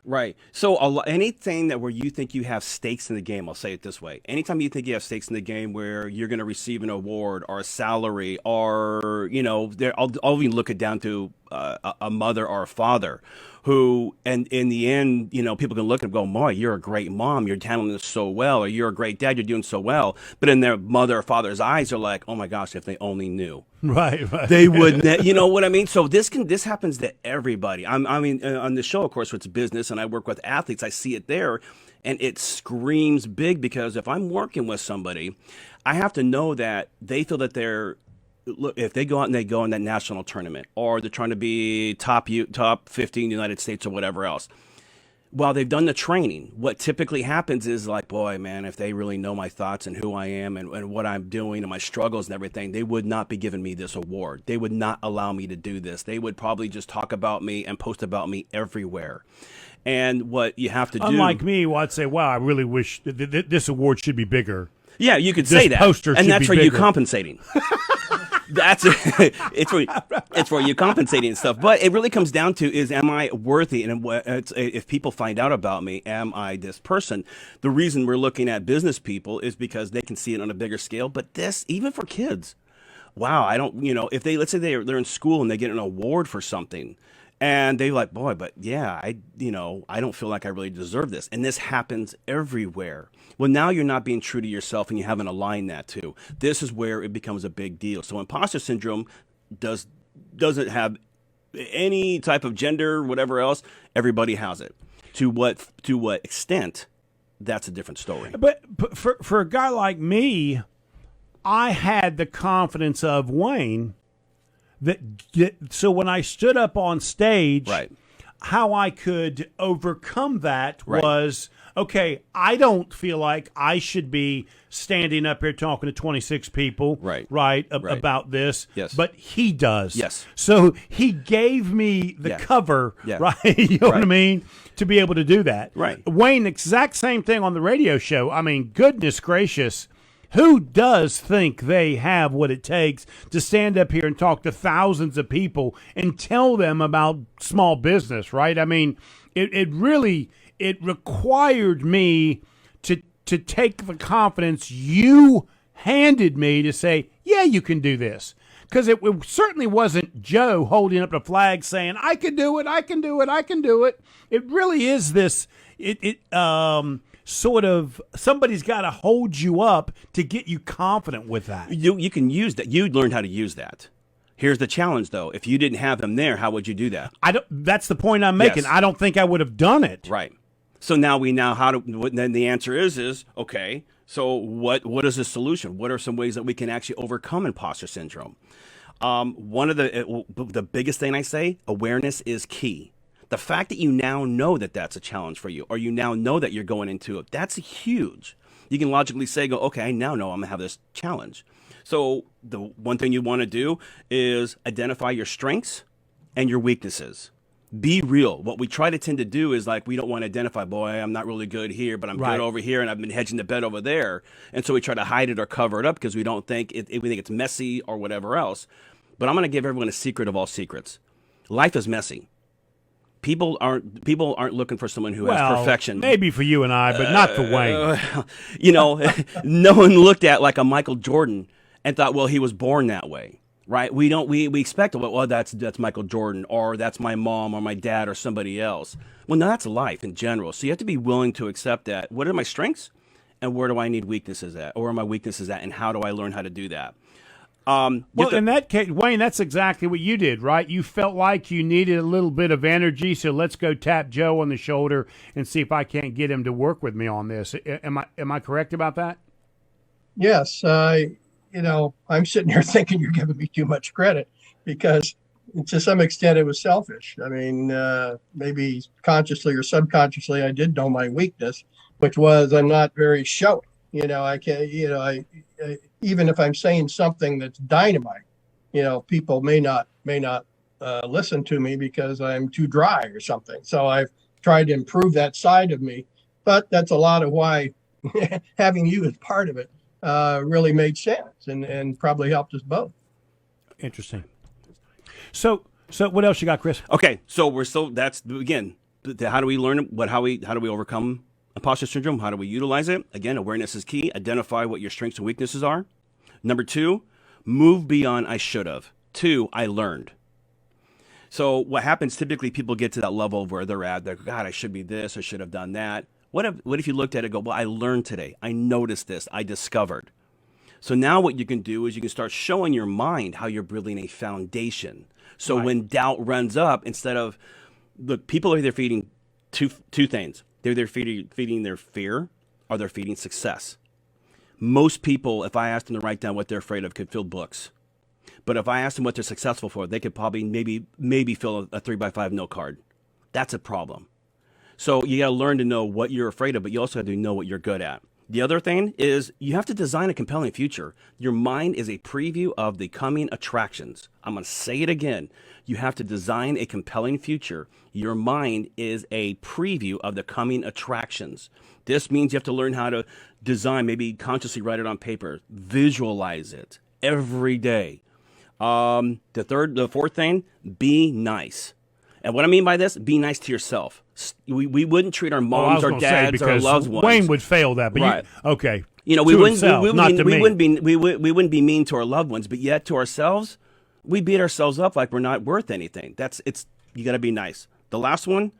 Right. So anything where you think you have stakes in the game, I'll say it this way. Anytime you think you have stakes in the game where you're going to receive an award or a salary or, I'll even look it down to a mother or a father who, and in the end, people can look and go, boy, you're a great mom. You're handling this so well. Or you're a great dad. You're doing so well. But in their mother or father's eyes, they're like, oh, my gosh, if they only knew. Right. They would, you know what I mean? So this happens to everybody. On the show, of course, it's business, and I work with athletes. I see it there, and it screams big, because if I'm working with somebody, I have to know that they feel that if they go out and they go in that national tournament, or they're trying to be top 15 in the United States or whatever else, while they've done the training, what typically happens is like, boy, man, if they really know my thoughts and who I am and what I'm doing and my struggles and everything, they would not be giving me this award. They would not allow me to do this. They would probably just talk about me and post about me everywhere. And what you have to do... Unlike me, I'd say, wow, I really wish this award should be bigger. Yeah, you could say that. Poster and that's for you compensating. It's for you compensating and stuff. But it really comes down to is, am I worthy? And if people find out about me, am I this person? The reason we're looking at business people is because they can see it on a bigger scale. But this, even for kids, wow, I don't, if let's say they're in school and they get an award for something, and they're like, boy, but yeah, I don't feel like I really deserve this. And this happens everywhere. Well, now you're not being true to yourself, and you haven't aligned that to. This is where it becomes a big deal. So imposter syndrome doesn't have any type of gender, whatever else. Everybody has it. To what extent, that's a different story. But for a guy like me, I had the confidence of Wayne so when I stood up on stage, right, how I could overcome that right. was, okay, I don't feel like I should be standing up here talking to 26 people, right. About this, yes. But he does. Yes. So he gave me the cover, right? You know what I mean? To be able to do that. Right. Wayne, exact same thing on the radio show. I mean, goodness gracious. Who does think they have what it takes to stand up here and talk to thousands of people and tell them about small business, right? I mean, it really required me to take the confidence you handed me to say, yeah, you can do this. Because it certainly wasn't Joe holding up the flag saying, I can do it, I can do it, I can do it. It really is this, sort of, somebody's got to hold you up to get you confident with that. You can use that. You learned how to use that. Here's the challenge, though. If you didn't have them there, how would you do that? That's the point I'm making. Yes. I don't think I would have done it. Right. So now then the answer is okay, so what is the solution? What are some ways that we can actually overcome imposter syndrome? One of the biggest thing I say, awareness is key. The fact that you now know that that's a challenge for you, or you now know that you're going into it, that's huge. You can logically say, okay, I now know I'm going to have this challenge. So the one thing you want to do is identify your strengths and your weaknesses. Be real. What we try to tend to do is like we don't want to identify, boy, I'm not really good here, but I'm good over here, and I've been hedging the bet over there. And so we try to hide it or cover it up because we don't think we think it's messy or whatever else. But I'm going to give everyone a secret of all secrets. Life is messy. People aren't looking for someone who has perfection. Maybe for you and I, but not for Wayne. You know, no one looked at like a Michael Jordan and thought, well, he was born that way. Right? We expect, well, that's Michael Jordan, or that's my mom or my dad or somebody else. Well, no, that's life in general. So you have to be willing to accept that. What are my strengths, and where do I need weaknesses at, or where are my weaknesses at, and how do I learn how to do that? In that case, Wayne, that's exactly what you did, right? You felt like you needed a little bit of energy, so let's go tap Joe on the shoulder and see if I can't get him to work with me on this. Am I correct about that? Yes. I'm sitting here thinking you're giving me too much credit because to some extent it was selfish. I mean, maybe consciously or subconsciously, I did know my weakness, which was I'm not very showy. I can't, even if I'm saying something that's dynamite, people may not listen to me because I'm too dry or something. So I've tried to improve that side of me, but that's a lot of why having you as part of it really made sense and probably helped us both. Interesting. So what else you got, Chris? Okay, so that's again, how do we learn how do we overcome imposter syndrome? How do we utilize it? Again, awareness is key. Identify what your strengths and weaknesses are. Number 2, move beyond I should have. 2, I learned. So what happens typically, people get to that level where they're at, God, I should be this, I should have done that. What if you looked at it and go, well, I learned today. I noticed this. I discovered. So now what you can do is you can start showing your mind how you're building a foundation. So when doubt runs up, instead of, look, people are either feeding two things. They're either feeding their fear or they're feeding success. Most people, if I asked them to write down what they're afraid of, could fill books. But if I asked them what they're successful for, they could probably maybe fill a 3x5 note card. That's a problem. So you got to learn to know what you're afraid of, but you also have to know what you're good at. The other thing is you have to design a compelling future. Your mind is a preview of the coming attractions. I'm going to say it again. You have to design a compelling future. Your mind is a preview of the coming attractions. This means you have to learn how to design, maybe consciously write it on paper, visualize it every day. The fourth thing, be nice. And what I mean by this, be nice to yourself. We wouldn't treat our moms or dads or loved ones. Wayne would fail that, but right. Okay. We wouldn't be mean to our loved ones, but yet to ourselves, we beat ourselves up like we're not worth anything. You got to be nice. The last one,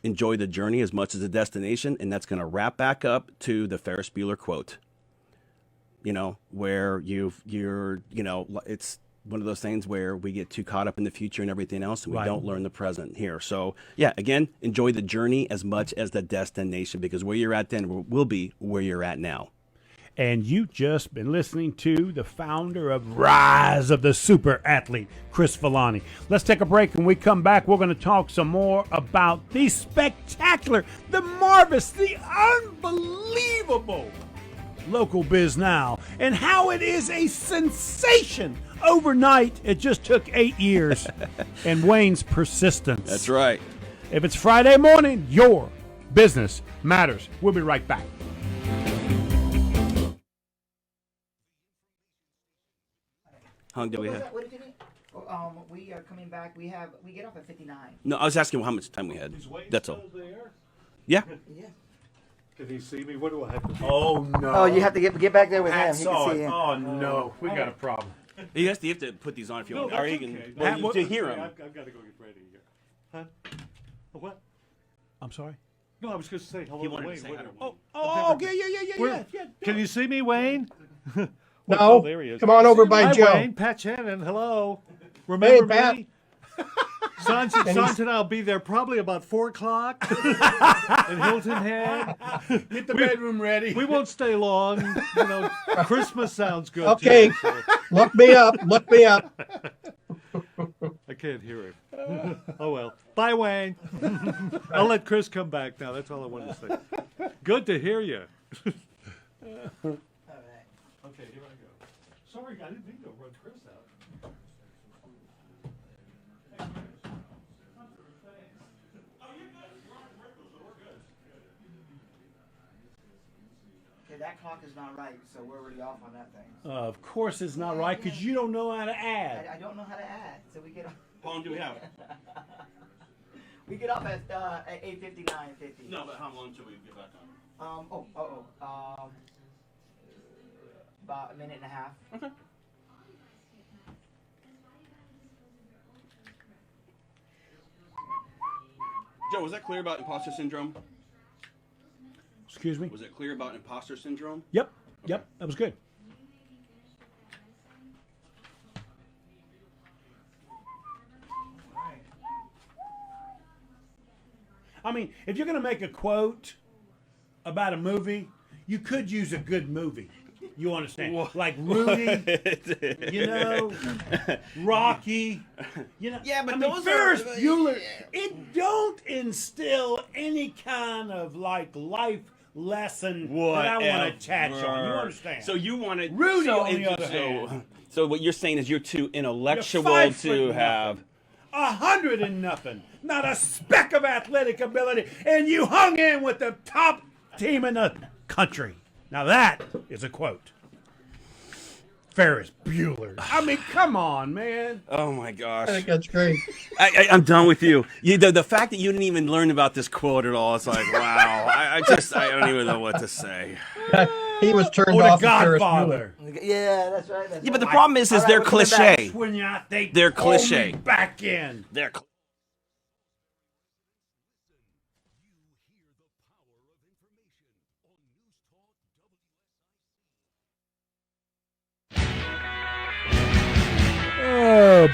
enjoy the journey as much as the destination, and that's going to wrap back up to the Ferris Bueller quote. Where it's one of those things where we get too caught up in the future and everything else, and we don't learn the present here. So, again, enjoy the journey as much as the destination, because where you're at then will be where you're at now. And you've just been listening to the founder of Rise of the Super Athlete, Chris Villani. Let's take a break. When we come back, we're going to talk some more about the spectacular, the marvelous, the unbelievable local Biz Now, and how it is a sensation overnight. It just took 8 years and Wayne's persistence. That's right. If it's Friday morning, your business matters. We'll be right back. How long do we have? What did you need? We are coming back. We get off at 59. No, I was asking how much time we had. That's all. There? Yeah. Yeah. Can he see me? What do I have to do? Oh, no. Oh, you have to get back there with him. Hats He can on. see him. Oh, no. We got a problem. You have to put these on if you want. Or you can to hear them. I've got to go get ready here. Huh? What? I'm sorry? No, I was going to say hello He to wanted to Wayne. say hi to Wayne. Oh, yeah. Can you see me, Wayne? No, there he is. come on over by Hi, Joe. Wayne. Pat Shannon, hello. Remember Pat. me? Sanj and I'll be there probably about 4 o'clock in Hilton Head. Get the bedroom ready. We won't stay long. Christmas sounds good. Okay, Too, so. look me up. I can't hear him. Oh, well. Bye, Wayne. I'll let Chris come back now. That's all I wanted to say. Good to hear you. Okay, here I go. Sorry, I didn't mean to run Chris out. Okay, that clock is not right, so we're already off on that thing. Of course it's not right because you don't know how to add. I don't know how to add, so we get off. How long do we have? We get off at 8:59:50. No, but how long till we get back on? About a minute and a half. Okay. Joe, was that clear about imposter syndrome? Excuse me? Was it clear about imposter syndrome? Yep. Yep. That was good. I mean, if you're going to make a quote about a movie, you could use a good movie. You understand? What? Like Rudy, you know, Rocky, you know. Yeah, but I mean, those Ferris are- Bueller. It don't instill any kind of like life lesson that I want to attach on. You understand? So you wanted Rudy, so, on the other hand. So what you're saying is you're too intellectual You're 5 foot to nothing. have. 100 and nothing, not a speck of athletic ability, and you hung in with the top team in the country. Now that is a quote. Ferris Bueller. I mean, come on, man. Oh my gosh. I think that's great. I'm done with you. The fact that you didn't even learn about this quote at all, it's like, wow. I don't even know what to say. He was turned Or the off of Ferris Godfather. Yeah, that's right. Yeah, but the problem is they're cliche. When They're pull me cliche. back in. They're Oh,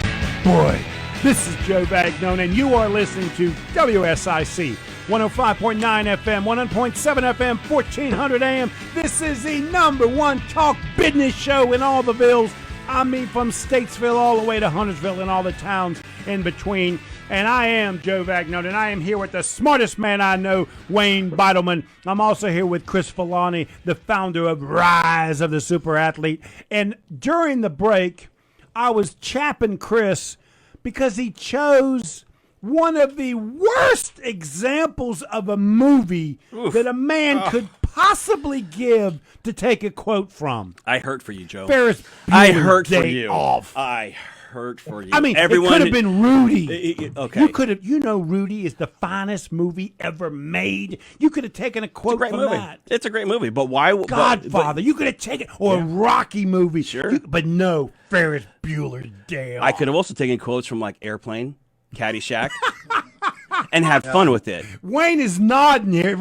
boy. This is Joe Vagnone, and you are listening to WSIC 105.9 FM, 100.7 FM, 1400 AM. This is the #1 talk business show in all the villes. I mean, from Statesville all the way to Huntersville and all the towns in between. And I am Joe Vagnone, and I am here with the smartest man I know, Wayne Bidelman. I'm also here with Chris Filani, the founder of Rise of the Super Athlete. And during the break, I was chapping Chris because he chose one of the worst examples of a movie that a man could possibly give to take a quote from. I hurt for you, Joe. Ferris Bueller's I hurt for Day you. Off. I hurt for you. I mean, everyone it could have been Rudy. Okay. You could have, Rudy is the finest movie ever made. You could have taken a quote Great from movie. that. It's a great movie, but why? Godfather. You could have taken, or a Rocky movie. Sure. But no, Ferris Bueller's Day Off. I could have also taken quotes from like Airplane, Caddyshack, and had fun with it. Wayne is nodding here.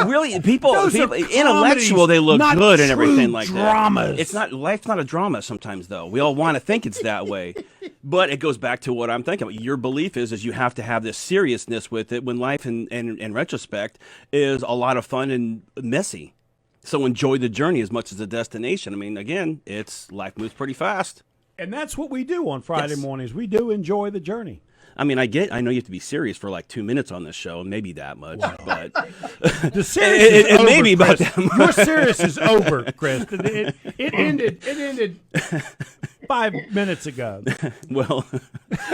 Really, people Those are intellectual, they look not good and true everything like dramas. that. It's not life's not a drama sometimes though. We all want to think it's that way. But it goes back to what I'm thinking. Your belief is you have to have this seriousness with it when life in retrospect is a lot of fun and messy. So enjoy the journey as much as the destination. I mean, again, life moves pretty fast. And that's what we do on Friday Yes. mornings. We do enjoy the journey. I mean, I know you have to be serious for like 2 minutes on this show, maybe that much, but The serious is over, maybe about Chris. that much. Your serious is over, Chris. It ended 5 minutes ago. Well,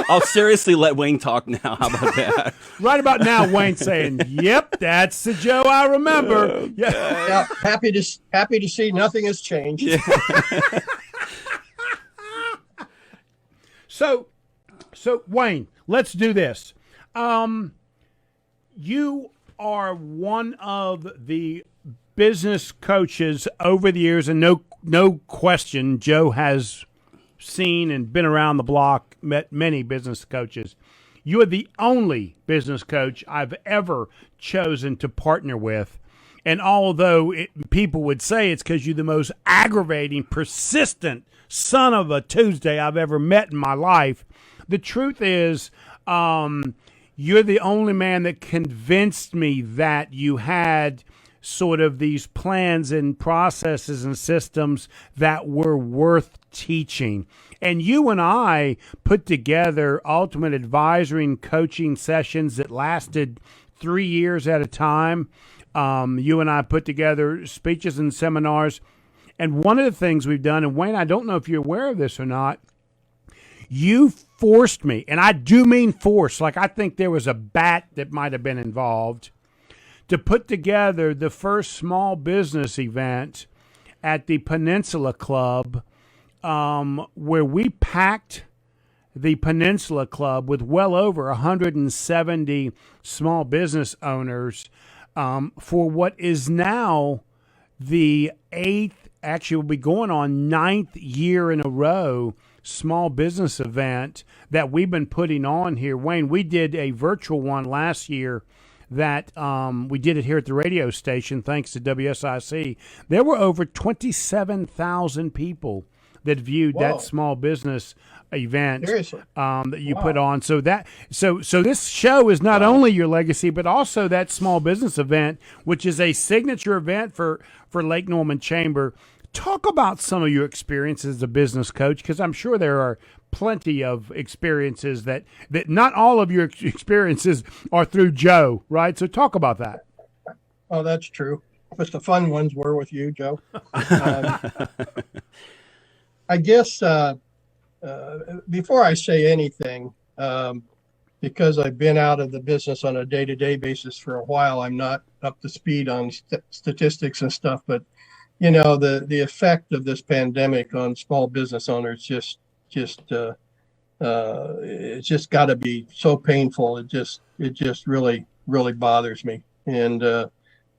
I'll seriously let Wayne talk now. How about that? Right about now, Wayne's saying, "Yep, that's the Joe I remember." Yeah. Yeah, happy to see nothing has changed. So Wayne, let's do this. You are one of the business coaches over the years, and no question, Joe has seen and been around the block, met many business coaches. You are the only business coach I've ever chosen to partner with. And although people would say it's because you're the most aggravating, persistent son of a Tuesday I've ever met in my life, the truth is you're the only man that convinced me that you had sort of these plans and processes and systems that were worth teaching. And you and I put together ultimate advisory and coaching sessions that lasted 3 years at a time. You and I put together speeches and seminars. And one of the things we've done, and Wayne, I don't know if you're aware of this or not, you forced me, and I do mean force, like I think there was a bat that might have been involved, to put together the first small business event at the Peninsula Club, where we packed the Peninsula Club with well over 170 small business owners for what is now the actually will be going on 9th year in a row small business event that we've been putting on here. Wayne, we did a virtual one last year that we did it here at the radio station thanks to WSIC. There were over 27,000 people that viewed that small business event that you put on. So this show is not only your legacy, but also that small business event, which is a signature event for Lake Norman Chamber. Talk about some of your experiences as a business coach, because I'm sure there are plenty of experiences that not all of your experiences are through Joe, right? So talk about that. Oh, that's true. But the fun ones were with you, Joe. I guess before I say anything, because I've been out of the business on a day-to-day basis for a while, I'm not up to speed on statistics and stuff. But the effect of this pandemic on small business owners it's just got to be so painful. It just really really bothers me, and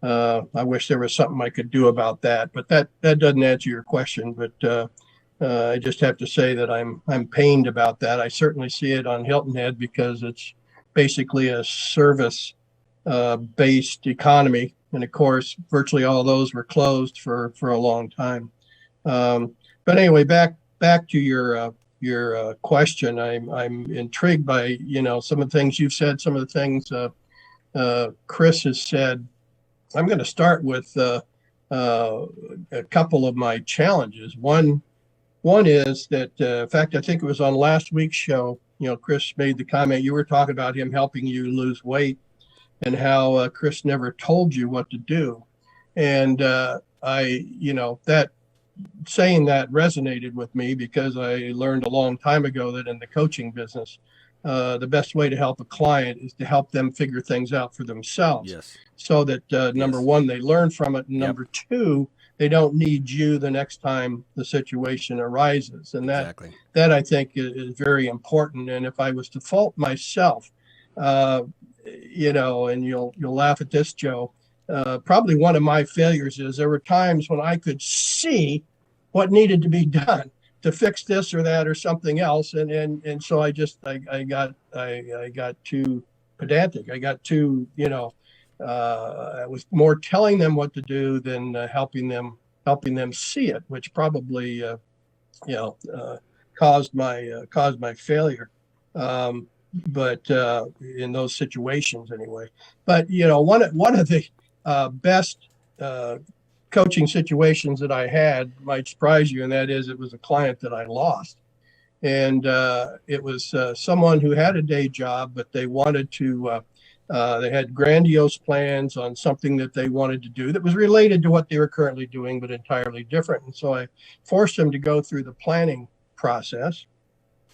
I wish there was something I could do about that. But that doesn't answer your question. But I just have to say that I'm pained about that. I certainly see it on Hilton Head because it's basically a service based economy, and of course, virtually all those were closed for a long time. But anyway, back to your question. I'm intrigued by some of the things you've said, some of the things Chris has said. I'm going to start with a couple of my challenges. One is that, in fact, I think it was on last week's show, Chris made the comment, you were talking about him helping you lose weight and how Chris never told you what to do. And that saying that resonated with me because I learned a long time ago that in the coaching business, the best way to help a client is to help them figure things out for themselves. Yes. So that number one, they learn from it. And number two, they don't need you the next time the situation arises. And that I think is very important. And if I was to fault myself, and you'll laugh at this, Joe, probably one of my failures is there were times when I could see what needed to be done to fix this or that or something else. And so I got too pedantic. I got too, I was more telling them what to do than helping them see it, which probably caused my failure. But in those situations anyway. But one of the best coaching situations that I had might surprise you, and that is it was a client that I lost. And it was someone who had a day job, but they wanted to they had grandiose plans on something that they wanted to do that was related to what they were currently doing, but entirely different. And so I forced them to go through the planning process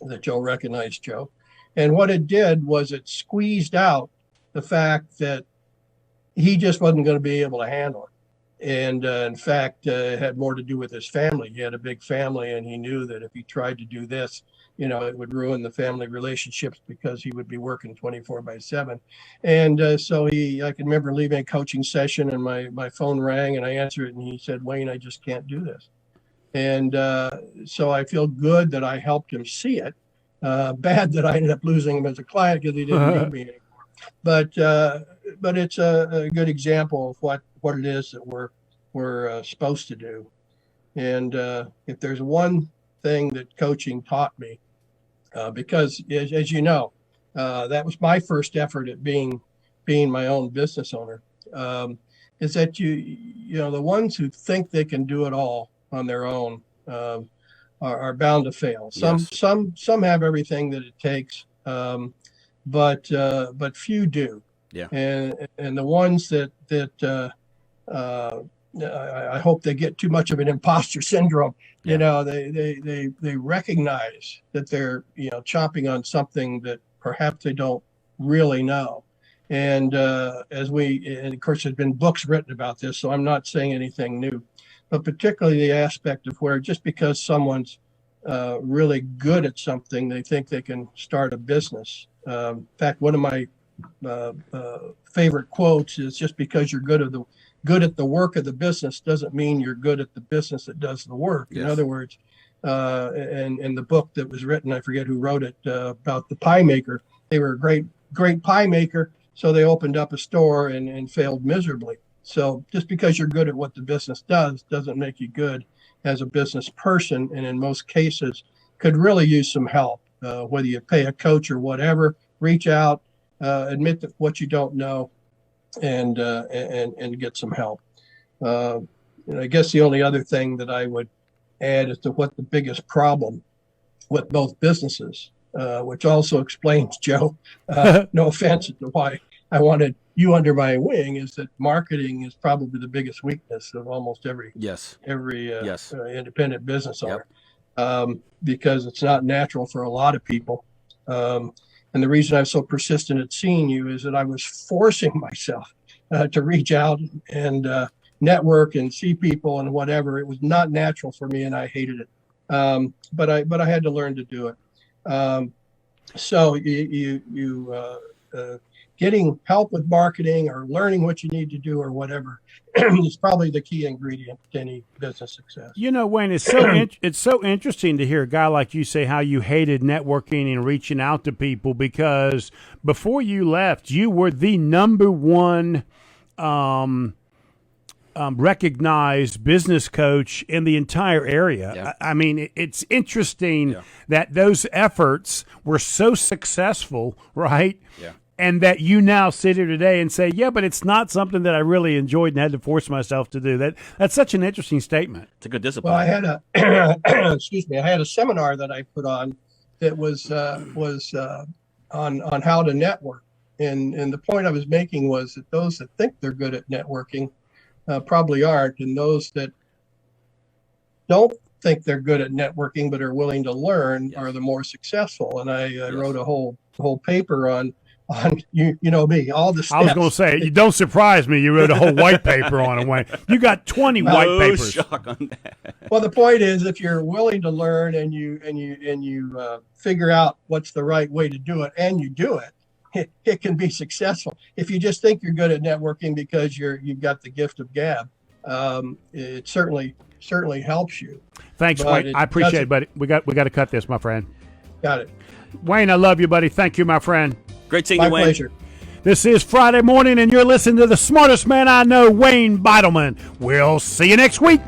that Joe recognized, Joe. And what it did was it squeezed out the fact that he just wasn't going to be able to handle it. And in fact, it had more to do with his family. He had a big family, and he knew that if he tried to do this, it would ruin the family relationships because he would be working 24/7. And so I can remember leaving a coaching session, and my phone rang, and I answered it, and he said, "Wayne, I just can't do this." And so I feel good that I helped him see it. Bad that I ended up losing him as a client because he didn't need me anymore. But it's a good example of what it is that we're supposed to do. And if there's one thing that coaching taught me, because as you know, that was my first effort at being my own business owner, is that the ones who think they can do it all on their own are bound to fail. Some have everything that it takes, but few do. Yeah. And the ones that I hope they get too much of an imposter syndrome. Yeah. They recognize that they're chomping on something that perhaps they don't really know, And and of course, there's been books written about this, so I'm not saying anything new. But particularly the aspect of where just because someone's really good at something, they think they can start a business. In fact, one of my favorite quotes is, just because you're good at the work of the business doesn't mean you're good at the business that does the work. Yes. In other words, and the book that was written, I forget who wrote it, about the pie maker. They were a great pie maker, so they opened up a store and failed miserably. So just because you're good at what the business does doesn't make you good as a business person, and in most cases could really use some help. Whether you pay a coach or whatever, reach out, admit that what you don't know, and get some help. And I guess the only other thing that I would add as to what the biggest problem with both businesses, which also explains, Joe, no offense as to why I wanted you under my wing, is that marketing is probably the biggest weakness of almost every independent business owner, because it's not natural for a lot of people. And the reason I'm so persistent at seeing you is that I was forcing myself to reach out and network and see people and whatever. It was not natural for me, and I hated it. But I had to learn to do it. So you getting help with marketing or learning what you need to do or whatever is probably the key ingredient to any business success. You know, Wayne, it's so interesting to hear a guy like you say how you hated networking and reaching out to people, because before you left, you were the number one recognized business coach in the entire area. Yeah. I mean, it's interesting that those efforts were so successful, right? Yeah. And that you now sit here today and say, yeah, but it's not something that I really enjoyed and had to force myself to do. That's such an interesting statement. It's a good discipline. Well, I had I had a seminar that I put on that was on how to network. And the point I was making was that those that think they're good at networking probably aren't, and those that don't think they're good at networking but are willing to learn are the more successful. And I wrote a whole paper on you know me, all the steps. I was going to say, you don't surprise me. You wrote a whole white paper on it, Wayne. You got 20 white papers. Shock on that. Well, the point is, if you're willing to learn and you figure out what's the right way to do it, and you do it, it can be successful. If you just think you're good at networking because you've got the gift of gab, it certainly helps you. Thanks, Wayne. I appreciate it, buddy. We got to cut this, my friend. Got it. Wayne, I love you, buddy. Thank you, my friend. Great seeing My you, Wayne. pleasure. This is Friday morning, and you're listening to the smartest man I know, Wayne Bidelman. We'll see you next week.